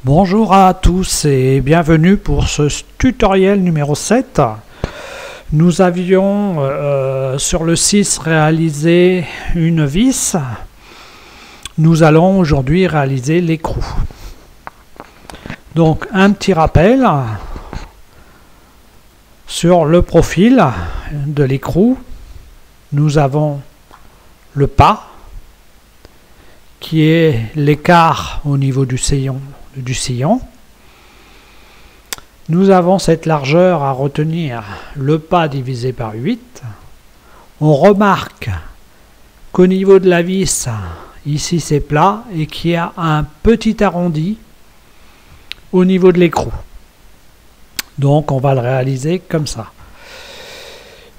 Bonjour à tous et bienvenue pour ce tutoriel numéro 7. Nous avions sur le 6 réalisé une vis. Nous allons aujourd'hui réaliser l'écrou. Donc un petit rappel sur le profil de l'écrou. Nous avons le pas qui est l'écart au niveau du sillon. Nous avons cette largeur à retenir, le pas divisé par 8. On remarque qu'au niveau de la vis, ici c'est plat et qu'il y a un petit arrondi au niveau de l'écrou. Donc on va le réaliser comme ça.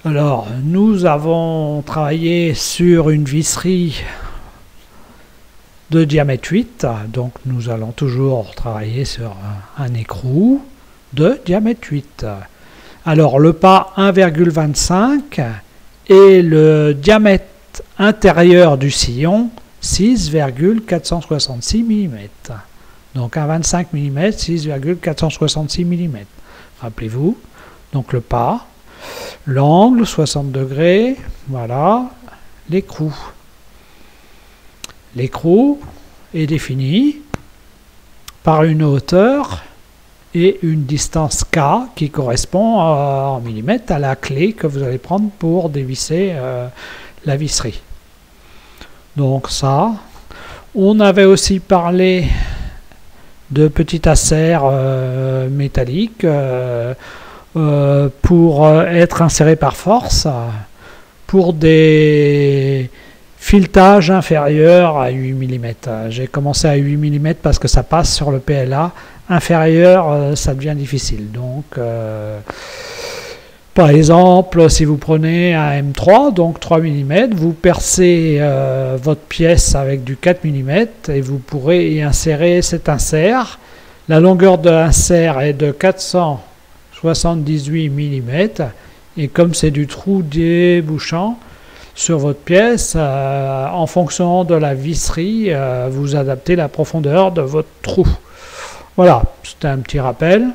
Alors nous avons travaillé sur une visserie de diamètre 8, donc nous allons toujours travailler sur un écrou de diamètre 8. Alors le pas 1,25 et le diamètre intérieur du sillon 6,466 mm. Donc un 25 mm, 6,466 mm. Rappelez-vous, donc le pas, l'angle 60 degrés, voilà, l'écrou. L'écrou est défini par une hauteur et une distance K qui correspond en millimètres à la clé que vous allez prendre pour dévisser la visserie. Donc ça, on avait aussi parlé de petits acères métalliques pour être insérés par force pour des filetage inférieur à 8 mm. J'ai commencé à 8 mm parce que ça passe sur le PLA. Inférieur, ça devient difficile. Donc, par exemple, si vous prenez un M3, donc 3 mm, vous percez votre pièce avec du 4 mm et vous pourrez y insérer cet insert. La longueur de l'insert est de 478 mm et comme c'est du trou débouchant, sur votre pièce, en fonction de la visserie, vous adaptez la profondeur de votre trou. Voilà, c'était un petit rappel.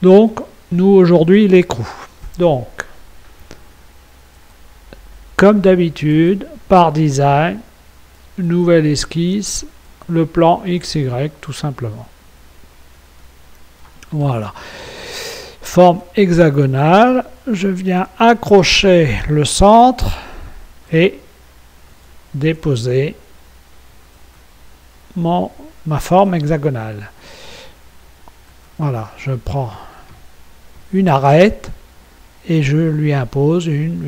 Donc, nous aujourd'hui, l'écrou. Donc, comme d'habitude, par design, nouvelle esquisse, le plan XY, tout simplement. Voilà. Forme hexagonale, je viens accrocher le centre et déposer ma forme hexagonale. Voilà, je prends une arête et je lui impose une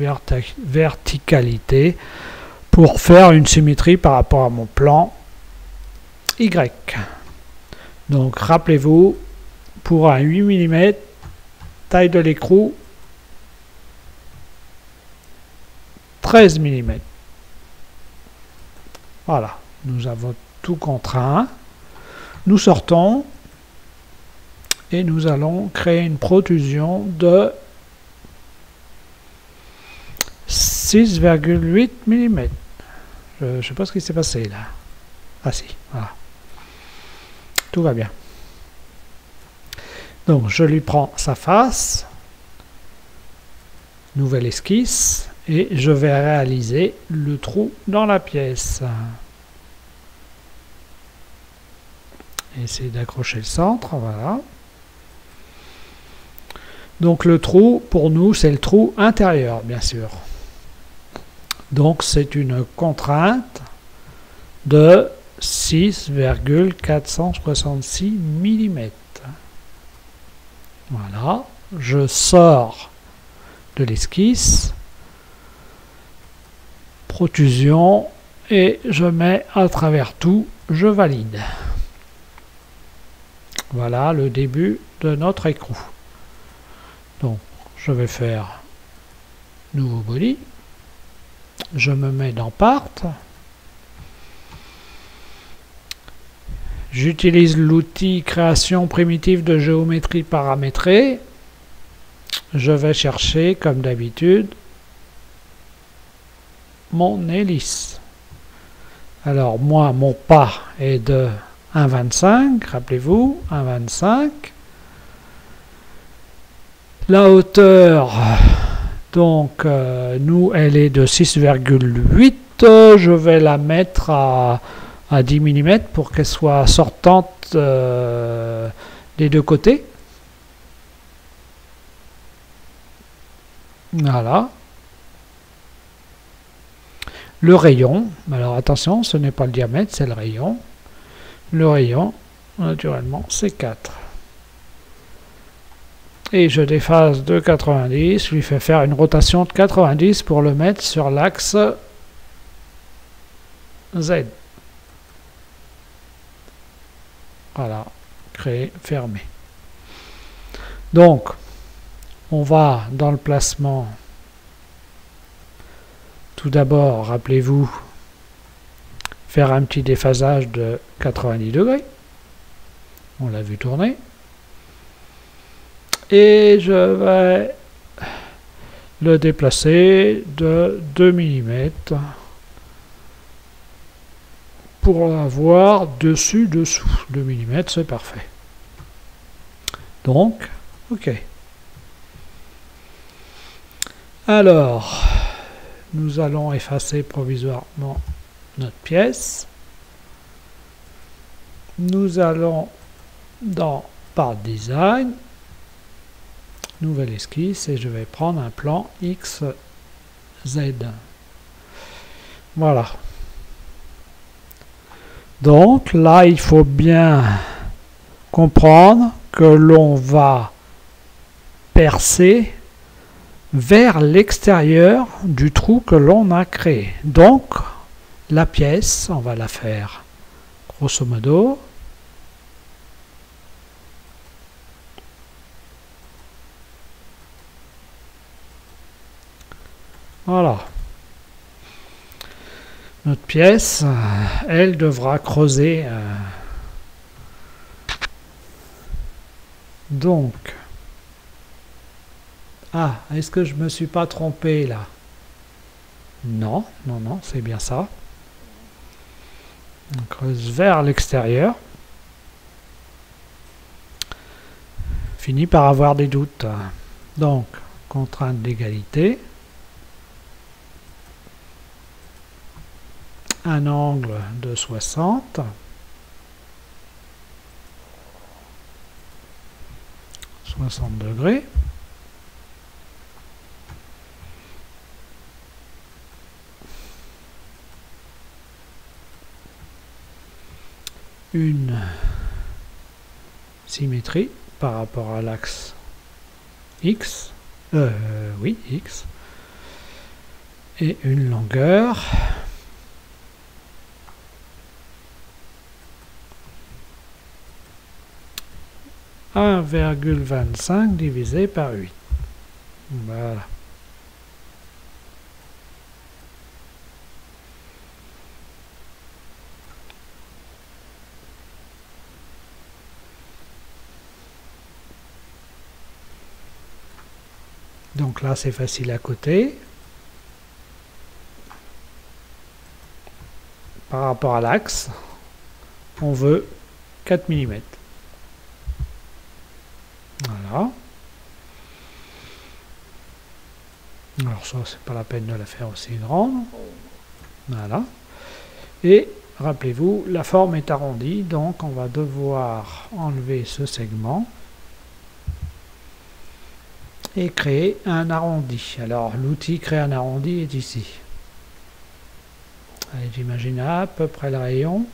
verticalité pour faire une symétrie par rapport à mon plan Y. Donc rappelez-vous, pour un 8 mm, taille de l'écrou 13 mm. Voilà, nous avons tout contraint. Nous sortons et nous allons créer une protrusion de 6,8 mm. Je ne sais pas ce qui s'est passé là. Ah si, voilà. Tout va bien. Donc je lui prends sa face, nouvelle esquisse, et je vais réaliser le trou dans la pièce. Essayez d'accrocher le centre, voilà. Donc le trou, pour nous, c'est le trou intérieur, bien sûr. Donc c'est une contrainte de 6,466 mm. Voilà, je sors de l'esquisse, protrusion, et je mets à travers tout, je valide. Voilà le début de notre écrou. Donc, je vais faire nouveau body. Je me mets dans Part. J'utilise l'outil création primitive de géométrie paramétrée. Je vais chercher, comme d'habitude, mon hélice. Alors, moi, mon pas est de 1,25, rappelez-vous, 1,25. La hauteur, donc, nous, elle est de 6,8. Je vais la mettre à 10 mm pour qu'elle soit sortante des deux côtés. Voilà. Le rayon, alors attention, ce n'est pas le diamètre, c'est le rayon. Le rayon, naturellement, c'est 4. Et je déphase de 90, je lui fais faire une rotation de 90 pour le mettre sur l'axe Z. Voilà, créer, fermer. Donc, on va dans le placement. Tout d'abord, rappelez-vous, faire un petit déphasage de 90 degrés. On l'a vu tourner. Et je vais le déplacer de 2 mm pour l'avoir dessus-dessous. 2 mm, c'est parfait. Donc, OK. Alors, nous allons effacer provisoirement notre pièce. Nous allons dans Part Design, nouvelle esquisse, et je vais prendre un plan XZ. Voilà. Donc là, il faut bien comprendre que l'on va percer vers l'extérieur du trou que l'on a créé. Donc, la pièce, on va la faire grosso modo. Voilà. Notre pièce, elle devra creuser. Donc, ah, est-ce que je me suis pas trompé là? Non, non, non, c'est bien ça. On creuse vers l'extérieur. Fini par avoir des doutes. Donc, contrainte d'égalité. Un angle de 60. 60 degrés. Une symétrie par rapport à l'axe X, oui, X, et une longueur « 1,25 divisé par 8 ». Voilà. Donc là, c'est facile à côté. Par rapport à l'axe, on veut 4 mm. Voilà. Alors ça, c'est pas la peine de la faire aussi grande. Voilà. Et rappelez-vous, la forme est arrondie, donc on va devoir enlever ce segment et créer un arrondi. Alors l'outil créer un arrondi est ici. Allez, j'imagine à peu près le rayon.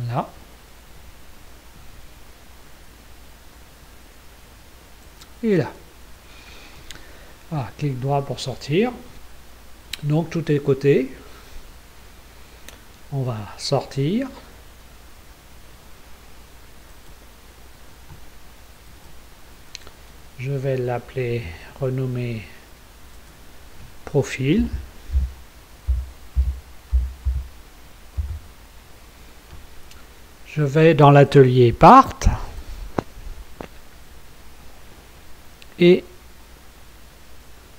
Là. Et là. Ah, clic droit pour sortir. Donc tout est côté. On va sortir. Je vais l'appeler, renommer profil. Je vais dans l'atelier Part. et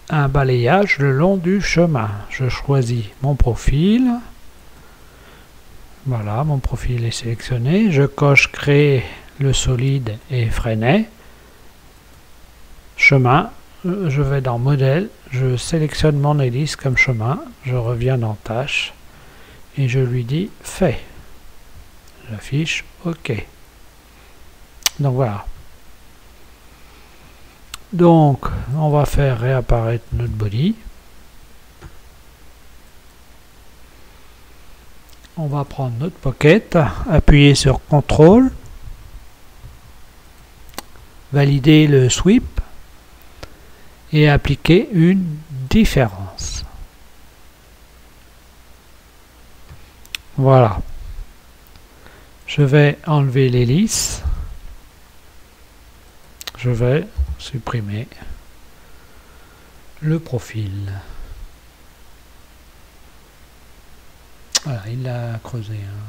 un balayage le long du chemin. Je choisis mon profil. Voilà, mon profil est sélectionné. Je coche créer le solide et freiner. Chemin, je vais dans modèle, je sélectionne mon hélice comme chemin, je reviens dans tâche et je lui dis fait. J'affiche OK. Donc voilà. Donc on va faire réapparaître notre body. On va prendre notre pocket, appuyer sur CTRL, valider le sweep et appliquer une différence. Voilà. Je vais enlever l'hélice. Je vais supprimer le profil. Voilà, il l'a creusé. Hein.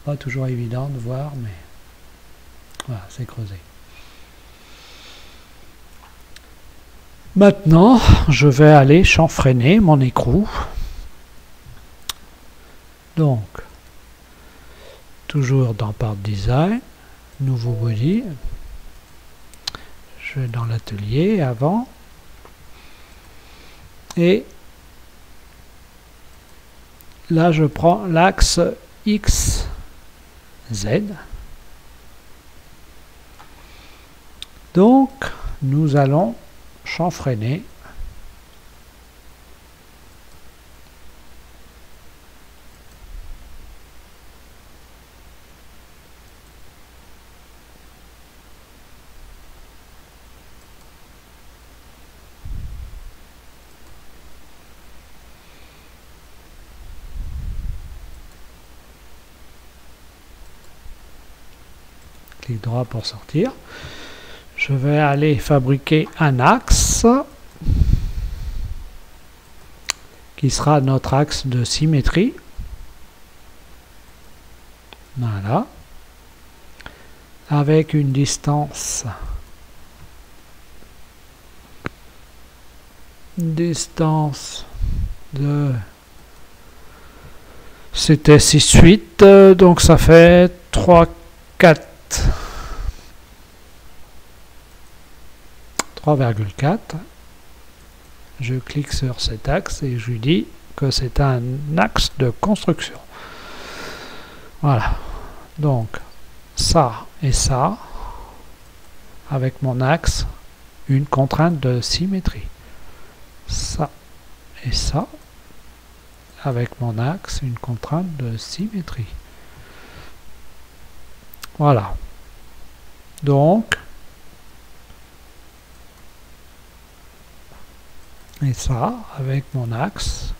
Pas toujours évident de voir, mais voilà, c'est creusé. Maintenant, je vais aller chanfreiner mon écrou. Donc, toujours dans Part Design, nouveau body. Je vais dans l'atelier avant. Et là, je prends l'axe X, Z. Donc, nous allons chanfreiner clic droit pour sortir. Je vais aller fabriquer un axe qui sera notre axe de symétrie. Voilà. Avec une distance de... C'était 6,8, donc ça fait 3,4. 3,4. Je clique sur cet axe et je lui dis que c'est un axe de construction. Voilà. Donc, ça et ça, avec mon axe, une contrainte de symétrie. Ça et ça, avec mon axe, une contrainte de symétrie. Voilà. Donc, et ça, avec mon axe,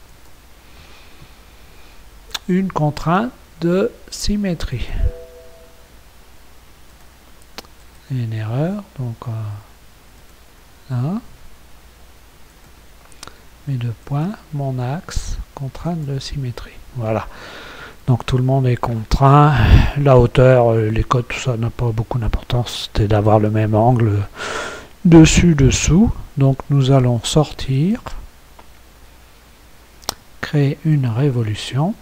une contrainte de symétrie. Une erreur, donc là, mes deux points, mon axe, contrainte de symétrie. Voilà. Donc tout le monde est contraint. La hauteur, les codes, tout ça n'a pas beaucoup d'importance. C'était d'avoir le même angle dessus-dessous. Donc nous allons sortir, créer une révolution,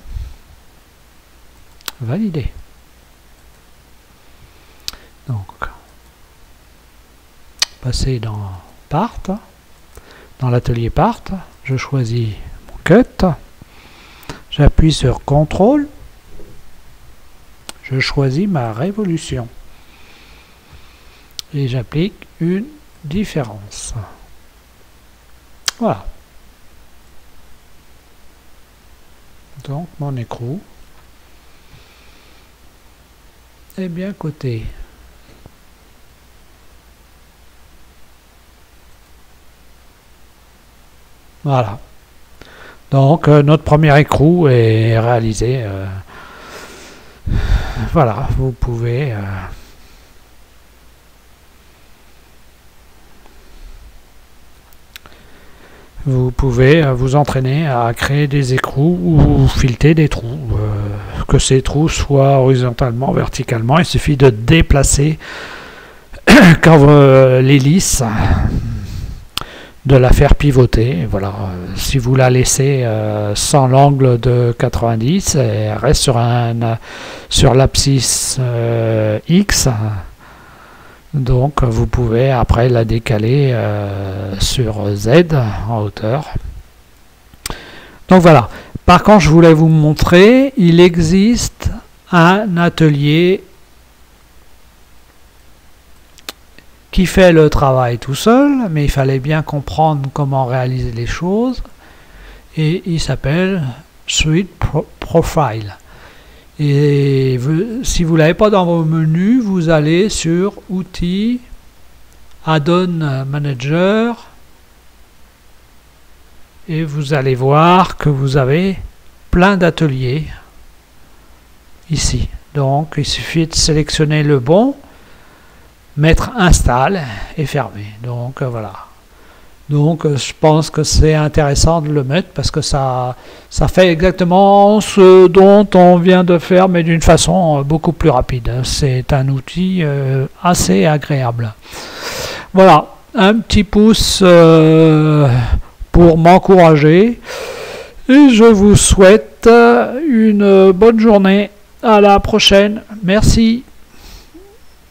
valider. Donc, passer dans Part, dans l'atelier Part, je choisis mon cut, j'appuie sur CTRL, je choisis ma révolution et j'applique une différence. Voilà. Donc mon écrou est bien coté. Voilà. Donc notre premier écrou est réalisé. Voilà, vous pouvez vous entraîner à créer des écrous ou fileter des trous. Que ces trous soient horizontalement, verticalement, il suffit de déplacer quand l'hélice, de la faire pivoter. Voilà. Si vous la laissez sans l'angle de 90, elle reste sur l'abscisse X. Donc vous pouvez après la décaler sur Z en hauteur. Donc voilà. Par contre, je voulais vous montrer, il existe un atelier qui fait le travail tout seul, mais il fallait bien comprendre comment réaliser les choses, et il s'appelle Suite Profile. Et si vous ne l'avez pas dans vos menus, vous allez sur Outils, Add-on Manager, et vous allez voir que vous avez plein d'ateliers ici. Donc il suffit de sélectionner le bon, mettre install et fermer. Donc voilà. Donc je pense que c'est intéressant de le mettre parce que ça fait exactement ce dont on vient de faire, mais d'une façon beaucoup plus rapide. C'est un outil assez agréable. Voilà, un petit pouce pour m'encourager, et je vous souhaite une bonne journée. À la prochaine. Merci.